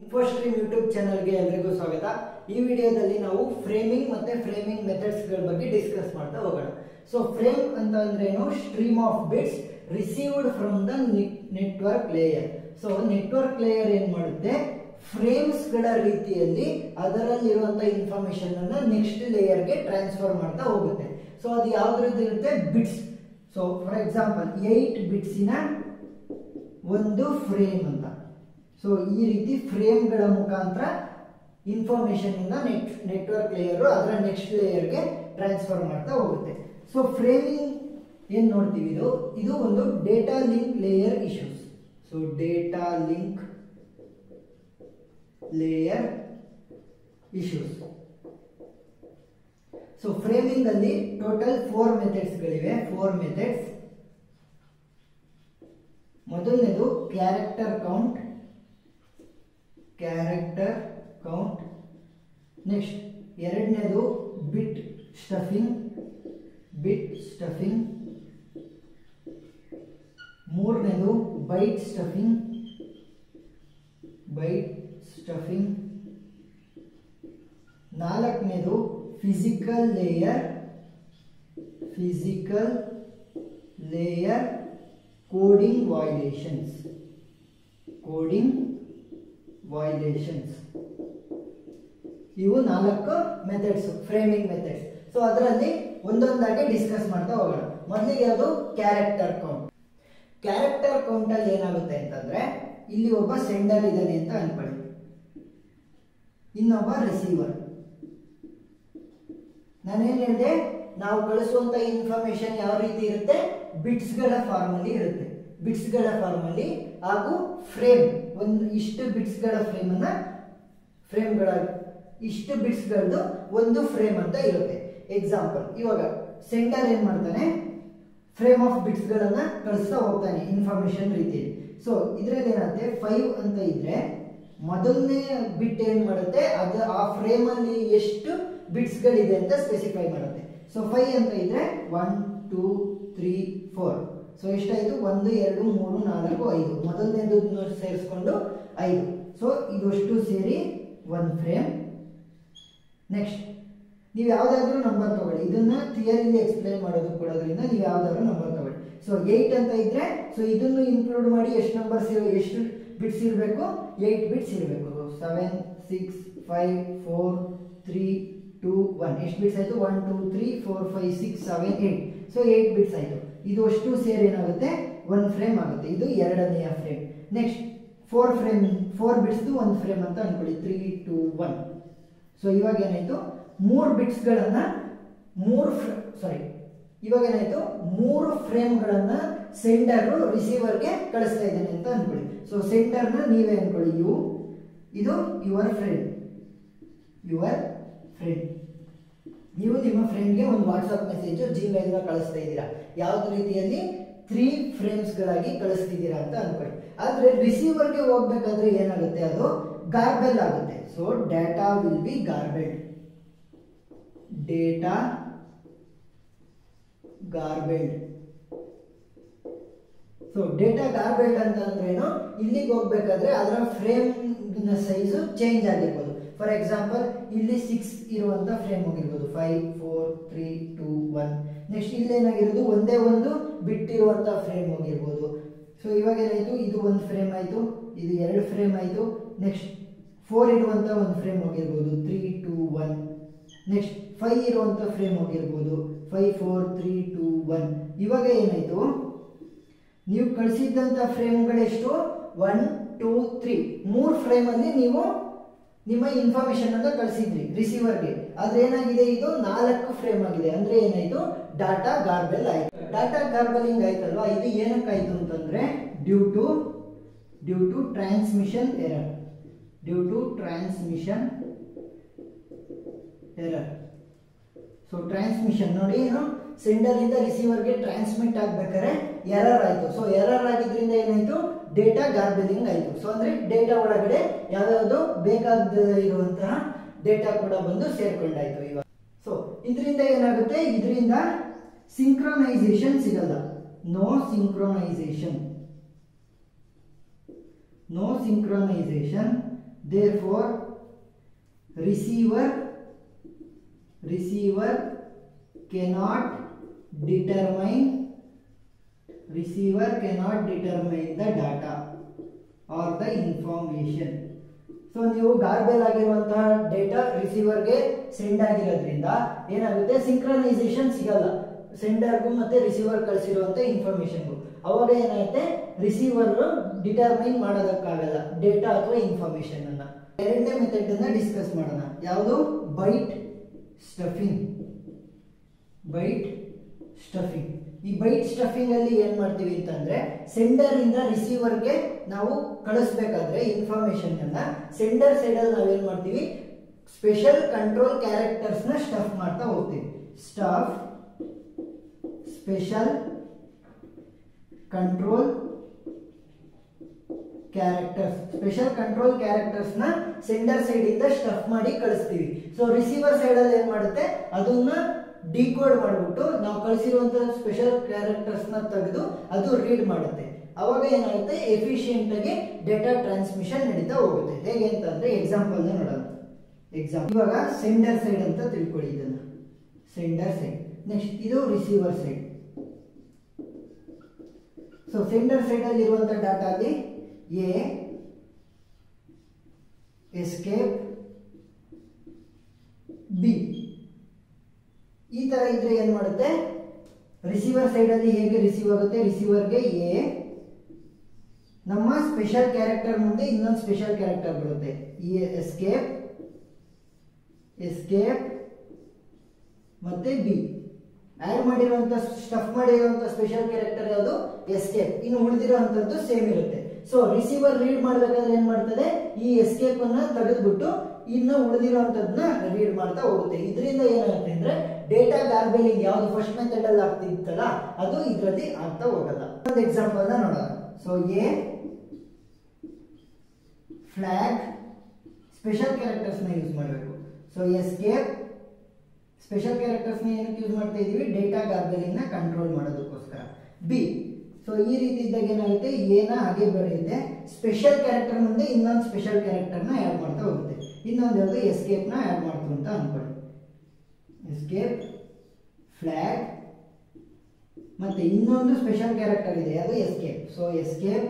ಇನ್ಫೋಸ್ಟ್ರೀಮ್ YouTube ಚಾನಲ್ಗೆ ಎಲ್ಲರಿಗೂ ಸ್ವಾಗತ. ಈ ವಿಡಿಯೋದಲ್ಲಿ ನಾವು ಫ್ರೇಮಿಂಗ್ ಮತ್ತೆ ಫ್ರೇಮಿಂಗ್ ಮೆಥಡ್ಸ್ ಗಳ ಬಗ್ಗೆ ಡಿಸ್ಕಸ್ ಮಾಡ್ತಾ ಹೋಗೋಣ. ಸೊ ಫ್ರೇಮ್ ಅಂತ ಅಂದ್ರೇನು? Stream of bits received from the network layer. So network layer ಏನ್ ಮಾಡುತ್ತೆ, ಫ್ರೇಮ್ಸ್ ಗಳ ರೀತಿಯಲ್ಲಿ ಅದರಲ್ಲಿರುವಂತಹ ಇನ್ಫಾರ್ಮೇಶನ್ ಅನ್ನ ನೆಕ್ಸ್ಟ್ ಲೇಯರ್ ಗೆ ಟ್ರಾನ್ಸ್ಫರ್ ಮಾಡ್ತಾ ಹೋಗುತ್ತೆ. ಸೊ ಅದು ಯಾವ್ದ್ರದ್ದು ಇರುತ್ತೆ? ಬಿಟ್ಸ್. ಸೊ ಫಾರ್ ಎಕ್ಸಾಂಪಲ್ 8 ಬಿಟ್ಸಿನ ಒಂದು ಫ್ರೇಮ್ ಅಂತ. ಸೊ ಈ ರೀತಿ ಫ್ರೇಮ್ ಗಳ ಮುಖಾಂತರ ಇನ್ಫಾರ್ಮೇಶನ್ ಇಂದ ನೆಟ್ವರ್ಕ್ ಲೇಯರ್ ಅದರ ನೆಕ್ಸ್ಟ್ ಲೇಯರ್ ಗೆ ಟ್ರಾನ್ಸ್ಫರ್ ಮಾಡ್ತಾ ಹೋಗುತ್ತೆ. ಸೊ ಫ್ರೇಮಿಂಗ್ ಏನ್ ನೋಡ್ತೀವಿ, ಇದು ಒಂದು data link layer issues. So data link layer issues. So framing ಅಲ್ಲಿ ಟೋಟಲ್ 4 ಮೆಥಡ್ಸ್ ಗಳಿವೆ. 4 ಮೆಥಡ್ಸ್. ಮೊದಲನೇದು ಕ್ಯಾರೆಕ್ಟರ್ ಕೌಂಟ್. ನೆಕ್ಸ್ಟ್ ಎರಡನೇದು ಬಿಟ್ ಸ್ಟಫಿಂಗ್. ಮೂರನೇದು ಬೈಟ್ ಸ್ಟಫಿಂಗ್. ನಾಲ್ಕನೇದು ಫಿಸಿಕಲ್ ಲೇಯರ್ ಕೋಡಿಂಗ್ ವೈಲೇಷನ್ಸ್. ಇವು 4 ಮೆಥಡ್ಸ್, ಫ್ರೇಮಿಂಗ್ ಮೆಥಡ್ಸ್. ಸೊ ಅದರಲ್ಲಿ ಒಂದೊಂದಾಗಿ ಡಿಸ್ಕಸ್ ಮಾಡ್ತಾ ಹೋಗೋಣ. ಮೊದಲಿಗೆ ಅದು ಕ್ಯಾರೆಕ್ಟರ್ ಕೌಂಟ್. ಕ್ಯಾರೆಕ್ಟರ್ ಕೌಂಟ್ ಅಲ್ಲಿ ಏನಾಗುತ್ತೆ ಅಂತಂದ್ರೆ, ಇಲ್ಲಿ ಒಬ್ಬ ಸೆಂಡರ್ ಇದ್ದಾನೆ ಅಂತ ಅನ್ಕೊಳ್ಳಿ, ಇನ್ನೊಬ್ಬ ರಿಸೀವರ್. ನಾನೇನ್ ಹೇಳಿದೆ, ನಾವು ಕಳಿಸುವಂತ ಇನ್ಫಾರ್ಮೇಶನ್ ಯಾವ ರೀತಿ ಇರುತ್ತೆ? ಬಿಟ್ಸ್ ಗಳ ಫಾರ್ಮ್ ಅಲ್ಲಿ ಇರುತ್ತೆ. ಬಿಟ್ಸ್ ಗಳ ಫಾರ್ಮ್ ಅಲ್ಲಿ ಹಾಗೂ ಫ್ರೇಮ್, ಒಂದು ಇಷ್ಟು ಬಿಟ್ಸ್ ಗಳ ಇಷ್ಟು ಬಿಟ್ಸ್ ಗಳದ್ದು ಒಂದು ಫ್ರೇಮ್ ಅಂತ ಇರುತ್ತೆ. ಎಕ್ಸಾಂಪಲ್, ಇವಾಗ ಸೆಂಡರ್ ಏನ್ ಮಾಡ್ತಾನೆ, ಫ್ರೇಮ್ ಆಫ್ ಬಿಟ್ಸ್ ಗಳನ್ನ ಕಳಿಸ್ತಾ ಹೋಗ್ತಾನೆ ಇನ್ಫಾರ್ಮೇಶನ್ ರೀತಿಯಲ್ಲಿ. ಸೊ ಇದ್ರಲ್ಲಿ ಏನಾಗುತ್ತೆ, 5 ಅಂತ ಇದ್ರೆ ಮೊದಲನೇ ಬಿಟ್ ಏನ್ ಮಾಡುತ್ತೆ, ಅದು ಆ ಫ್ರೇಮ್ ಅಲ್ಲಿ ಎಷ್ಟು ಬಿಟ್ಸ್ ಗಳಿದೆ ಅಂತ ಸ್ಪೆಸಿಫೈ ಮಾಡುತ್ತೆ. ಸೊ 5 ಅಂತ ಇದ್ರೆ 1 2 3 4. ಸೊ ಎಷ್ಟಾಯ್ತು? 1 2 3 4 5. ಮೊದಲನೇದು ಸೇರಿಸ್ಕೊಂಡು 5. ಸೊ ಇದಷ್ಟು ಸೇರಿ ಒಂದು ಫ್ರೇಮ್. ನೆಕ್ಸ್ಟ್ ನೀವು ಯಾವ್ದಾದ್ರು ನಂಬರ್ ತಗೊಳ್ಳಿ, ಇದನ್ನ ಥಿಯರಿಲಿ ಎಕ್ಸ್ಪ್ಲೈನ್ ಮಾಡೋದು ಕೊಡೋದ್ರಿಂದ ನೀವು ಯಾವ್ದಾದ್ರು ನಂಬರ್ ತಗೊಳ್ಳಿ. ಸೊ 8 ಅಂತ ಇದ್ರೆ, ಸೊ ಇದನ್ನು ಇನ್ಕ್ಲೂಡ್ ಮಾಡಿ ಎಷ್ಟು ನಂಬರ್ಸ್, ಎಷ್ಟು ಬಿಟ್ಸ್ ಇರಬೇಕು? 8 ಬಿಟ್ಸ್ ಇರಬೇಕು. 7 6 5 4 3 2 1. ಎಷ್ಟು ಬಿಟ್ಸ್ ಆಯ್ತು? 1 2 3 4 5 6 7 8. ಸೊ 8 ಬಿಟ್ಸ್ ಆಯ್ತು. ಇದು ಅಷ್ಟು ಸೇರಿ ಏನಾಗುತ್ತೆ? ಒಂದು ಫ್ರೇಮ್ ಆಗುತ್ತೆ. ಇದು ಎರಡನೆಯ ಫ್ರೇಮ್. ನೆಕ್ಸ್ಟ್ 4 ಬಿಟ್ಸ್ ಒಂದು ಫ್ರೇಮ್ ಅಂತ ಅನ್ಕೊಳ್ಳಿ. 3 2 1. ಸೊ ಇವಾಗ ಏನಾಯ್ತು? 3 ಬಿಟ್ಸ್ ಗಳನ್ನ ಇವಾಗ ಏನಾಯ್ತು? 3 ಫ್ರೇಮ್ ಗಳನ್ನ ಸೆಂಡರ್ ರಿಸೀವರ್ಗೆ ಕಳಿಸ್ತಾ ಇದ್ದಾನೆ ಅಂತ ಅನ್ಕೊಳ್ಳಿ. ಸೊ ಸೆಂಡರ್ ನ ನೀವೇ ಅನ್ಕೊಳ್ಳಿ, ಇದು ಯುವರ್ ಫ್ರೆಂಡ್. ನೀವು ನಿಮ್ಮ ಫ್ರೆಂಡ್ಗೆ ಒಂದು ವಾಟ್ಸ್ಆಪ್ ಮೆಸೇಜ್ ಜಿಮೇಲ್ ನ ಕಳಿಸ್ತಾ ಇದ್ದೀರಾ. ಯಾವ್ದು ರೀತಿಯಲ್ಲಿ? 3 ಫ್ರೇಮ್ಸ್ ಗಳಾಗಿ ಕಳಿಸ್ತಿದ್ದೀರಾ ಅಂತ ಅನ್ಕೊಳ್ಳಿ. ಆದ್ರೆ ರಿಸೀವರ್ಗೆ ಹೋಗ್ಬೇಕಾದ್ರೆ ಏನಾಗುತ್ತೆ? ಅದು ಗಾರ್ಬೆಲ್ ಆಗುತ್ತೆ. So data will be garbled. So data garbled ಅಂತ ಅಂದ್ರೇನು? ಇಲ್ಲಿಗೆ ಹೋಗ್ಬೇಕಾದ್ರೆ ಅದರ ಫ್ರೇಮ್ ಸೈಜ್ ಚೇಂಜ್ ಆಗಿರ್ಬೋದು. ಫಾರ್ ಎಕ್ಸಾಂಪಲ್, ಇಲ್ಲಿ 6 ಇರುವಂತ ಫ್ರೇಮ್ ಹೋಗಿರ್ಬೋದು. 5 4 3 2 1. ನೆಕ್ಸ್ಟ್ ಇಲ್ಲೇನಾಗಿರೋದು? ಒಂದೇ ಒಂದು ಬಿಟ್ ಇರುವಂತ ಫ್ರೇಮ್ ಹೋಗಿರ್ಬೋದು. ಸೊ ಇವಾಗ ಏನಾಯ್ತು? ಇದು ಒಂದು ಫ್ರೇಮ್ ಆಯ್ತು, ಇದು 2 ಫ್ರೇಮ್ ಆಯ್ತು. ನೆಕ್ಸ್ಟ್ 4 ಇರುವಂತ ಒಂದು ಫ್ರೇಮ್ ಹೋಗಿರ್ಬೋದು. 3 2 1. ನೆಕ್ಸ್ಟ್ 5 ಇರುವಂತ ಫ್ರೇಮ್ ಹೋಗಿರ್ಬೋದು. 5 4 3 2 1. ಇವಾಗ ಏನಾಯ್ತು? ನೀವು ಕಳಿಸಿದ್ದಂತ ಫ್ರೇಮ್ಗಳೆಷ್ಟು? 1 2 3. 3 ಫ್ರೇಮ್ ಅಲ್ಲಿ ನೀವು ನಿಮ್ಮ ಇನ್ಫಾರ್ಮೇಶನ್ ಅನ್ನ ಕಳಿಸಿದ್ರಿ ರಿಸೀವರ್ಗೆ. ಆದ್ರೆ ಏನಾಗಿದೆ? ಇದು 4 ಫ್ರೇಮ್ ಆಗಿದೆ. ಅಂದ್ರೆ ಏನಾಯ್ತು? ಡಾಟಾ ಗಾರ್ಬೆಲ್ ಆಯ್ತು. ಡಾಟಾ ಗಾರ್ಬಲಿಂಗ್ ಆಯ್ತಲ್ವಾ? ಇದು ಏನಕ್ಕಾಯ್ತು ಅಂತಂದ್ರೆ, due to transmission error. So transmission ನೋಡಿ, ಏನು ಸೆಂಡರ್ ಇಂದ ರಿಸೀವರ್ಗೆ ಟ್ರಾನ್ಸ್ಮಿಟ್ ಆಗ್ಬೇಕಾದ್ರೆ ಎರರ್ ಆಯ್ತು. ಸೊ ಎರರ್ ಆಗಿದ್ರಿಂದ ಏನಾಯ್ತು? ಡೇಟಾ ಗಾರ್ಬೆಲಿಂಗ್ ಆಯ್ತು. ಸೊ ಅಂದ್ರೆ ಡೇಟಾ ಒಳಗಡೆ ಯಾವ್ಯಾವುದು ಬೇಕಾದ ಇರುವಂತಹ ಡೇಟಾ ಕೂಡ ಬಂದು ಸೇರ್ಕೊಂಡಾಯ್ತು. ಇವಾಗ ಸೊ ಇದರಿಂದ ಏನಾಗುತ್ತೆ? ಇದರಿಂದ ಸಿಂಕ್ರೊನೈಸೇಷನ್ ಸಿಗಲ್ಲ. No synchronization. therefore receiver cannot determine the data or the information. So ನೀವು ಗಾರ್ಬೇಲ್ ಆಗಿರುವಂತಹ ಡೇಟಾ ರಿಸೀವರ್ಗೆ ಸೆಂಡ್ ಆಗಿರೋದ್ರಿಂದ ಏನಾಗುತ್ತೆ, ಸಿಂಕ್ರನೈಸೇಷನ್ ಸಿಗಲ್ಲ ಸೆಂಡರ್ಗೂ ಮತ್ತೆ ರಿಸೀವರ್ ಕಳಿಸಿರುವಂತ ಇನ್ಫಾರ್ಮೇಶನ್ಗೂ. ಅವಾಗ ಏನಾಗುತ್ತೆ, ರಿಸೀವರ್ ಡಿಟರ್ಮೈನ್ ಮಾಡೋದಕ್ಕಾಗಲ್ಲ ಡೇಟಾ ಅಥವಾ ಇನ್ಫಾರ್ಮೇಶನ್ ಅನ್ನ. ಎರಡನೇ ಮೆಥಡ್ ಅನ್ನ ಡಿಸ್ಕಸ್ ಮಾಡೋಣ. ಯಾವುದು? Byte stuffing. ಈ ಬೈಟ್ ಸ್ಟಫಿಂಗ್ ಅಲ್ಲಿ ಏನ್ ಮಾಡ್ತೀವಿ ಅಂತಂದ್ರೆ, ಸೆಂಡರ್ ಇಂದ ರಿಸೀವರ್ಗೆ ನಾವು ಕಳಿಸ್ಬೇಕಾದ್ರೆ ಇನ್ಫಾರ್ಮೇಶನ್ ಅನ್ನ ಸೆಂಡರ್ ಸೈಡ್ ಅಲ್ಲಿ ನಾವೇನ್ ಮಾಡ್ತೀವಿ, ಸ್ಪೆಷಲ್ ಕಂಟ್ರೋಲ್ ಕ್ಯಾರೆಕ್ಟರ್ಸ್ ನ ಸ್ಟಫ್ ಮಾಡ್ತಾ ಹೋಗ್ತೀವಿ. ಸ್ಪೆಷಲ್ ಕಂಟ್ರೋಲ್ ಕ್ಯಾರೆಕ್ಟರ್ಸ್ ನ ಸೆಂಡರ್ ಸೈಡ್ ಇಂದ ಸ್ಟಫ್ ಮಾಡಿ ಕಳಿಸ್ತೀವಿ. ಸೊ ರಿಸೀವರ್ ಸೈಡ್ ಅಲ್ಲಿ ಏನ್ ಮಾಡುತ್ತೆ, ಅದನ್ನ ಡಿಕೋಡ್ ಮಾಡಿಬಿಟ್ಟು ನಾವು ಕಳಿಸಿರುವಂತಹ ಸ್ಪೆಷಲ್ ಕ್ಯಾರೆಕ್ಟರ್ಸ್ ನ ತೆಗೆದು ಅದು ರೀಡ್ ಮಾಡುತ್ತೆ. ಅವಾಗ ಏನಾಗುತ್ತೆ, ಎಫಿಷಿಯೆಂಟ್ ಆಗಿ ಡೇಟಾ ಟ್ರಾನ್ಸ್ಮಿಷನ್ ನಡೀತಾ ಹೋಗುತ್ತೆ. ಹೇಗೆ ಅಂತಂದ್ರೆ ಎಕ್ಸಾಂಪಲ್ ನೋಡೋಣ. ಇವಾಗ ಸೆಂಡರ್ ಸೈಡ್ ಅಂತ ತಿಳ್ಕೊಳ್ಳಿ ಇದನ್ನ. Sender side. ನೆಕ್ಸ್ಟ್ ಇದು receiver side. So sender side ಅಲ್ಲಿ ಇರುವಂತಹ ಡಾಟಾ ಅಲ್ಲಿ ಎ, ಎಸ್ಕೇಪ್, ಬಿ ಈ ತರ ಇದ್ರೆ ಏನ್ ಮಾಡುತ್ತೆ, ರಿಸೀವರ್ ಸೈಡ್ ಅಲ್ಲಿ ಹೇಗೆ ರಿಸೀವ್ ಆಗುತ್ತೆ, ರಿಸೀವರ್ಗೆ ಎ, ನಮ್ಮ ಸ್ಪೆಷಲ್ ಕ್ಯಾರೆಕ್ಟರ್ ಮುಂದೆ ಇನ್ನೊಂದು ಸ್ಪೆಷಲ್ ಕ್ಯಾರೆಕ್ಟರ್ ಬರುತ್ತೆ, ಎಸ್ಕೇಪ್ ಮತ್ತೆ ಬಿ. ಆಡ್ ಮಾಡಿರುವಂತ ಸ್ಟಫ್ ಮಾಡಿರುವಂತ ಸ್ಪೆಷಲ್ ಕ್ಯಾರೆಕ್ಟರ್ ಯಾವುದು, ಎಸ್ಕೇಪ್. ಇನ್ನು ಉಳಿದಿರುವಂತದ್ದು ಸೇಮ್ ಇರುತ್ತೆ. ಸೊ ರಿಸೀವರ್ ರೀಡ್ ಮಾಡ್ಬೇಕಾದ್ರೆ ಏನ್ ಮಾಡ್ತದೆ, ಈ ಎಸ್ಕೇಪ್ ಅನ್ನ ತೆಗೆದ್ಬಿಟ್ಟು ಇನ್ನು ಉಳಿದಿರುವಂತದನ್ನ ರೀಡ್ ಮಾಡ್ತಾ ಹೋಗುತ್ತೆ. ಇದರಿಂದ ಏನಾಗುತ್ತೆ ಅಂದ್ರೆ ಡೇಟಾ ಗಾರ್ಬೇಲಿಂಗ್ ಯಾವ್ದು ಫಸ್ಟ್ ಮೆಥಡ್ ಅಲ್ಲಿ ಆಗ್ತಿತ್ತಲ್ಲ ಅದು ಇದರಲ್ಲಿ ಆಗ್ತಾ ಹೋಗಲ್ಲ. ಒಂದು ಎಕ್ಸಾಂಪಲ್ ನೋಡೋಣ. So A flag special characters ನ ಯೂಸ್ ಮಾಡಬೇಕು. ಸೊ ಎಸ್ಕೇಪ್ ಸ್ಪೆಷಲ್ ಕ್ಯಾರೆಕ್ಟರ್ಸ್ ನ ಏನಕ್ಕೆ ಯೂಸ್ ಮಾಡ್ತಾ ಇದೀವಿ, ಡೇಟಾ ಗಾರ್ಬೇಲಿಂಗ್ ನ ಕಂಟ್ರೋಲ್ ಮಾಡೋದಕ್ಕೋಸ್ಕರ. ಬಿ, ಸೊ ಈ ರೀತಿ ಇದ್ದಾಗ ಏನಾಗುತ್ತೆ, ಎನ ಹಾಗೆ ಬರೆಯುತ್ತೆ, ಸ್ಪೆಷಲ್ ಕ್ಯಾರೆಕ್ಟರ್ ಮುಂದೆ ಇನ್ನೊಂದು ಸ್ಪೆಷಲ್ ಕ್ಯಾರೆಕ್ಟರ್ ನ ಆಡ್ ಮಾಡ್ತಾ ಹೋಗುತ್ತೆ. ಇನ್ನೊಂದು ಯಾವುದು, ಎಸ್ಕೇಪ್ ನ ಆಡ್ ಮಾಡ್ತು ಅಂತ ಅನ್ಕೊಳ್ಳಿ. ಎಸ್ಕೇಪ್, ಫ್ಲಾಗ್, ಮತ್ತೆ ಇನ್ನೊಂದು ಸ್ಪೆಷಲ್ ಕ್ಯಾರೆಕ್ಟರ್ ಇದೆ, ಅದು ಎಸ್ಕೇಪ್. ಸೊ ಎಸ್ಕೇಪ್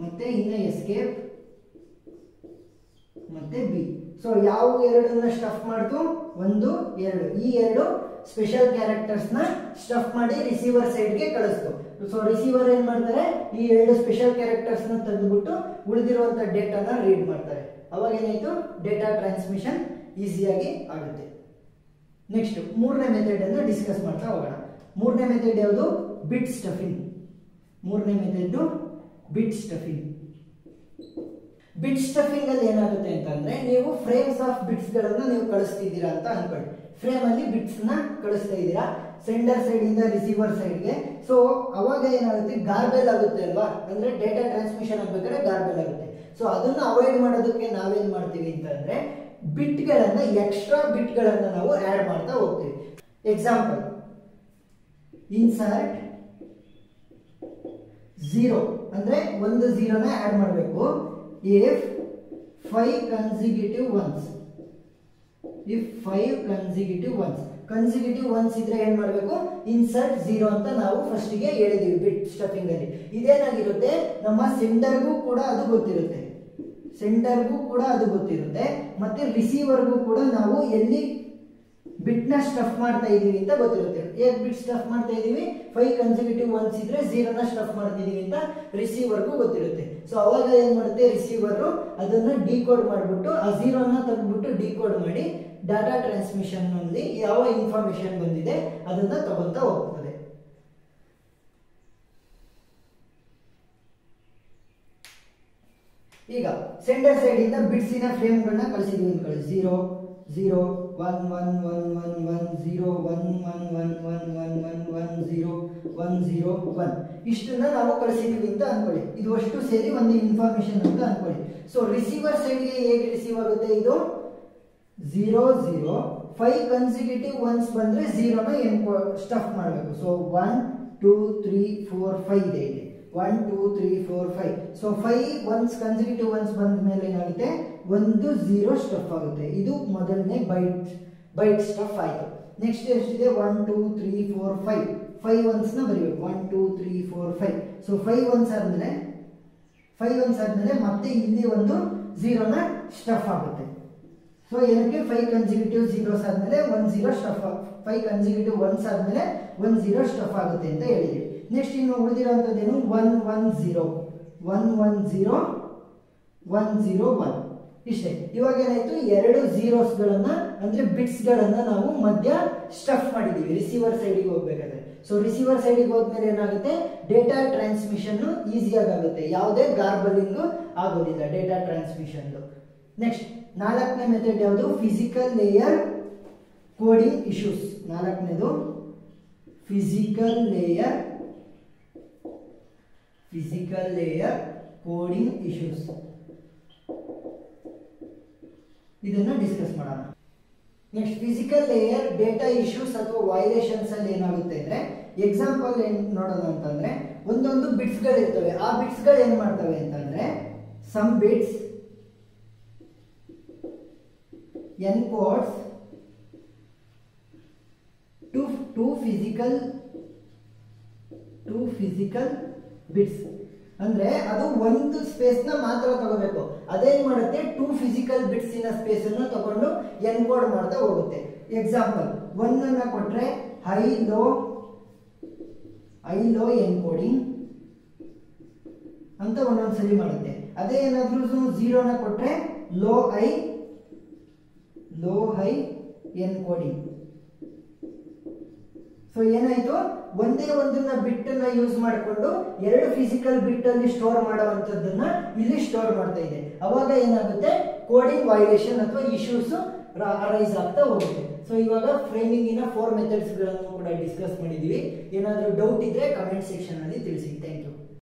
ಮತ್ತೆ ಇನ್ನ ಎಸ್ಕೇಪ್ ಮತ್ತೆ ಬಿ. ಸೊ ಯಾವ ಎರಡನ್ನ ಸ್ಟಫ್ ಮಾಡ್ತು, 1 2, ಈ ಎರಡು ಸ್ಪೆಷಲ್ ಕ್ಯಾರೆಕ್ಟರ್ಸ್ ನ ಸ್ಟಫ್ ಮಾಡಿ ರಿಸೀವರ್ ಸೈಡ್ ಗೆ ಕಳಿಸ್ತು. ಸೊ ರಿಸೀವರ್ ಏನ್ ಮಾಡ್ತಾರೆ, ಈ ಎರಡು ಸ್ಪೆಷಲ್ ಕ್ಯಾರೆಕ್ಟರ್ಸ್ ನ ತೆಗೆದುಬಿಟ್ಟು ಉಳಿದಿರುವಂತ ಡೇಟಾನ ರೀಡ್ ಮಾಡ್ತಾರೆ. ಅವಾಗ ಏನಾಯ್ತು, ಡೇಟಾ ಟ್ರಾನ್ಸ್ಮಿಷನ್ ಈಸಿಯಾಗಿ ಆಗುತ್ತೆ. ನೆಕ್ಸ್ಟ್ ಮೂರನೇ ಮೆಥಡ್ ಅನ್ನು ಡಿಸ್ಕಸ್ ಮಾಡ್ತಾ ಹೋಗೋಣ. ಮೂರನೇ ಮೆಥಡ್ ಯಾವುದು, ಬಿಟ್ ಸ್ಟಫಿಂಗ್. ಬಿಟ್ ಸ್ಟಫಿಂಗ್ ಅಲ್ಲಿ ಏನಾಗುತ್ತೆ ಅಂತಂದ್ರೆ, ನೀವು ಫ್ರೇಮ್ಸ್ ಆಫ್ ಬಿಟ್ಸ್ ಗಳನ್ನ ನೀವು ಕಳಿಸ್ತಿದ್ದೀರಾ ಅಂತ ಅನ್ಕೊಳ್ಳಿ. ಫ್ರೇಮ್ ಅಲ್ಲಿ ಬಿಟ್ಸ್ ನ ಕಳಿಸ್ತಾ ಇದ್ದೀರಾ ಸೆಂಡರ್ ಸೈಡ್ ಇಂದ ರಿಸೀವರ್ ಸೈಡ್ ಗೆ. ಸೊ ಅವಾಗ ಏನಾಗುತ್ತೆ, ಗಾರ್ಬೇಲ್ ಆಗುತ್ತೆ ಅಲ್ವಾ, ಅಂದ್ರೆ ಡೇಟಾ ಟ್ರಾನ್ಸ್ಮಿಷನ್ ಆಗ್ಬೇಕಾದ್ರೆ ಗಾರ್ಬೇಲ್ ಆಗುತ್ತೆ. ಸೊ ಅದನ್ನ ಅವಾಯ್ಡ್ ಮಾಡೋದಕ್ಕೆ ನಾವೇನ್ ಮಾಡ್ತೀವಿ ಅಂತಂದ್ರೆ, ಬಿಟ್ ಗಳನ್ನ, ಎಕ್ಸ್ಟ್ರಾ ಬಿಟ್ ಗಳನ್ನ ನಾವು ಆಡ್ ಮಾಡ್ತಾ ಹೋಗ್ತೀವಿ. ಎಕ್ಸಾಂಪಲ್, ಇನ್ಸರ್ಟ್ 0 ಅಂದ್ರೆ ಒಂದು 0 ನ ಆಡ್ ಮಾಡಬೇಕು. if 5 consecutive ones ಇದ್ರೆ ಏನ್ ಮಾಡಬೇಕು, ಇನ್ಸರ್ಟ್ 0 ಅಂತ ನಾವು ಫಸ್ಟ್ ಗೆ ಹೇಳಿದೀವಿ ಬಿಟ್ ಸ್ಟಫಿಂಗ್ ಅಲ್ಲಿ. ಇದೇನಾಗಿರುತ್ತೆ, ನಮ್ಮ ಸೆಂಡರ್ಗೂ ಕೂಡ ಅದು ಗೊತ್ತಿರುತ್ತೆ ಮತ್ತೆ ರಿಸೀವರ್ಗೂ ಕೂಡ ನಾವು ಎಲ್ಲಿ ಬಿಟ್ ನ ಸ್ಟಫ್ ಮಾಡ್ತಾ ಇದೀವಿ ಅಂತ ಗೊತ್ತಿರುತ್ತೆ. ಏನ್ ಬಿಟ್ ಸ್ಟಫ್ ಮಾಡ್ತಾ ಇದೀವಿ, 5 consecutive ones ಇದ್ರೆ 0 ನ ಸ್ಟಫ್ ಮಾಡ್ತಿದೀವಿ ಅಂತ ರಿಸೀವರ್ಗೂ ಗೊತ್ತಿರುತ್ತೆ. ಸೊ ಅವಾಗ ಏನ್ ಮಾಡುತ್ತೆ, ರಿಸೀವರ್ ಅದನ್ನ ಡಿಕೋಡ್ ಮಾಡಿಬಿಟ್ಟು ಆ 0 ನ ತೆಗೆದ್ಬಿಟ್ಟು ಡಿಕೋಡ್ ಮಾಡಿ ಡಾಟಾ ಟ್ರಾನ್ಸ್ಮಿಷನ್ ನಲ್ಲಿ ಯಾವ ಇನ್ಫಾರ್ಮೇಶನ್ ಬಂದಿದೆ ಅದನ್ನ ತಗೊಂತಾ ಹೋಗ್ತದೆ. ಈಗ ಸೆಂಡರ್ ಸೈಡ್ ಇಂದ ಬಿಟ್ಸಿನ ಫ್ರೇಮ್ ಗಳನ್ನ ಕಳಿಸಿದೀವಿ ಅನ್ಕೊಳ್ಳಿ. 0 0 1 1 1 1 1 0 1 1 1 1 1 1 0 1 0 1 ಇಷ್ಟನ್ನ ನಾವು ಕಳಿಸಿದೀವಿ ಅಂತ ಅನ್ಕೊಳ್ಳಿ. ಇದು ಅಷ್ಟು ಸೇರಿ ಒಂದು ಇನ್ಫಾರ್ಮೇಶನ್ ಅಂತ ಅನ್ಕೊಳ್ಳಿ. ಸೊ ರಿಸೀವರ್ ಸೈಡ್ ಗೆ ಹೇಗೆ ರಿಸೀವ್ ಆಗುತ್ತೆ, ಇದು 0 0 5 consecutive ones ಬಂದ್ರೆ 0 ನ ಸ್ಟಫ್ ಮಾಡಬೇಕು. ಸೊ 1 2 3 4 5 ಇದೆ ಇಲ್ಲಿ. 1 2 3 4 5. ಸೊ 5 ಒನ್ಸ್ ಕನ್ಸಿಕ್ಯೂಟಿವ್ ಒನ್ಸ್ ಬಂದ ಮೇಲೆ ಏನಾಗುತ್ತೆ, ಒಂದು 0 ಸ್ಟಫ್ ಆಗುತ್ತೆ. ಇದು ಮೊದಲನೇ ಬೈಟ್ ಸ್ಟಫ್ ಆಯಿತು. ನೆಕ್ಸ್ಟ್ ಎಷ್ಟಿದೆ, 1 2 3 4 5. 5 ಒನ್ಸ್ ನ ಬರೀಬೇಕು, 1 2 3 4 5. ಸೊ 5 ಒನ್ಸ್ ಆದ್ಮೇಲೆ ಮತ್ತೆ ಇಲ್ಲಿ ಒಂದು 0 ನ ಸ್ಟಫ್ ಆಗುತ್ತೆ. ಸೊ ಏನಕ್ಕೆ 5 ಕನ್ಸಿಕ್ಯೂಟಿವ್ ಜೀರೋಸ್ ಆದ್ಮೇಲೆ 1 0 ಸ್ಟಫ್, 5 ಕನ್ಸಿಕ್ಯೂಟಿವ್ ಒನ್ಸ್ ಆದ್ಮೇಲೆ 1 0 ಸ್ಟಫ್ ಆಗುತ್ತೆ ಅಂತ ಹೇಳಿದ್ವಿ. ನೆಕ್ಸ್ಟ್ ಇನ್ನು ಉಳಿದಿರುವಂತದ್ದೇನು, 1 1 0 1 1 0 1 0 1 ಇಷ್ಟೇ. ಇವಾಗ ಏನಾಯ್ತು, ಎರಡು ಝೀರೋಸ್ ಗಳನ್ನ ಅಂದ್ರೆ ಬಿಟ್ಸ್ ಗಳನ್ನ ನಾವು ಮಧ್ಯ ಸ್ಟಫ್ ಮಾಡಿದೀವಿ ರಿಸೀವರ್ ಸೈಡಿಗೆ ಹೋಗ್ಬೇಕಾದ್ರೆ. ಸೊ ರಿಸೀವರ್ ಸೈಡಿಗೆ ಹೋದ್ಮೇಲೆ ಏನಾಗುತ್ತೆ, ಡೇಟಾ ಟ್ರಾನ್ಸ್ಮಿಷನ್ ಈಸಿಯಾಗಿ ಆಗುತ್ತೆ, ಯಾವುದೇ ಗಾರ್ಬಲಿಂಗ್ ಆಗೋದಿಲ್ಲ ಡೇಟಾ ಟ್ರಾನ್ಸ್ಮಿಷನ್. ನೆಕ್ಸ್ಟ್ ನಾಲ್ಕನೇ ಮೆಥಡ್ ಯಾವುದು, ಫಿಸಿಕಲ್ ಲೇಯರ್ ಕೋಡಿಂಗ್ ಇಶ್ಯೂಸ್. ನಾಲ್ಕನೇದು ಫಿಸಿಕಲ್ ಲೇಯರ್ ಕೋಡಿಂಗ್ ಇಶ್ಯೂಸ್. ಇದನ್ನ ಡಿಸ್ಕಸ್ ಮಾಡೋಣ. Next physical layer data issues ಅಥವಾ ವೈಲೇಷನ್ಸ್ ಅಲ್ಲಿ ಏನಾಗುತ್ತೆ ಅಂದ್ರೆ, ಎಕ್ಸಾಂಪಲ್ ಏನ್ ನೋಡೋಣ ಅಂತಂದ್ರೆ, ಒಂದೊಂದು ಬಿಟ್ಸ್ ಗಳು ಇರ್ತವೆ. ಆ ಬಿಟ್ಸ್ ಗಳು ಏನ್ ಮಾಡ್ತವೆ ಅಂತಂದ್ರೆ, some bits encodes two physical bits. ಅಂದ್ರೆ ಅದು ಒಂದು ಸ್ಪೇಸ್ ನ ಮಾತ್ರ ತಗೋಬೇಕು. ಅದೇನ್ ಮಾಡುತ್ತೆ, 2 ಫಿಸಿಕಲ್ ಬಿಟ್ಸ್ ಇನ ಸ್ಪೇಸ್ ಅನ್ನು ತಗೊಂಡು ಎನ್ಕೋಡ್ ಮಾಡ್ತಾ ಹೋಗುತ್ತೆ. ಎಕ್ಸಾಂಪಲ್ 1 ಅನ್ನ ಕೊಟ್ರೆ ಹೈ ಲೋ ಎನ್ಕೋಡಿಂಗ್ ಅಂತ ಒಂದೊಂದ್ಸಲಿ ಮಾಡುತ್ತೆ. ಅದೇ ಏನಾದ್ರೂ 0 ನ ಕೊಟ್ರೆ ಲೋ ಹೈ ಎನ್ಕೋಡಿಂಗ್. ಸೊ ಏನಾಯ್ತು, ಒಂದೇ ಒಂದನ್ನ ಬಿಟ್ ಅನ್ನ ಯೂಸ್ ಮಾಡಿಕೊಂಡು ಎರಡು ಫಿಸಿಕಲ್ ಬಿಟ್ ಅಲ್ಲಿ ಸ್ಟೋರ್ ಮಾಡುವಂತದ್ದನ್ನ ಇಲ್ಲಿ ಸ್ಟೋರ್ ಮಾಡ್ತಾ ಇದೆ. ಅವಾಗ ಏನಾಗುತ್ತೆ, ಕೋಡಿಂಗ್ ವೈಲೇಷನ್ ಅಥವಾ ಇಶ್ಯೂಸ್ ಅರೈಸ್ ಆಗ್ತಾ ಹೋಗುತ್ತೆ. ಸೊ ಇವಾಗ ಫ್ರೇಮಿಂಗ್ ಇನ 4 ಮೆಥಡ್ಸ್ ಗಳನ್ನು ಕೂಡ ಡಿಸ್ಕಸ್ ಮಾಡಿದೀವಿ. ಏನಾದ್ರೂ ಡೌಟ್ ಇದ್ರೆ ಕಮೆಂಟ್ ಸೆಕ್ಷನ್ ಅಲ್ಲಿ ತಿಳಿಸಿ. Thank you.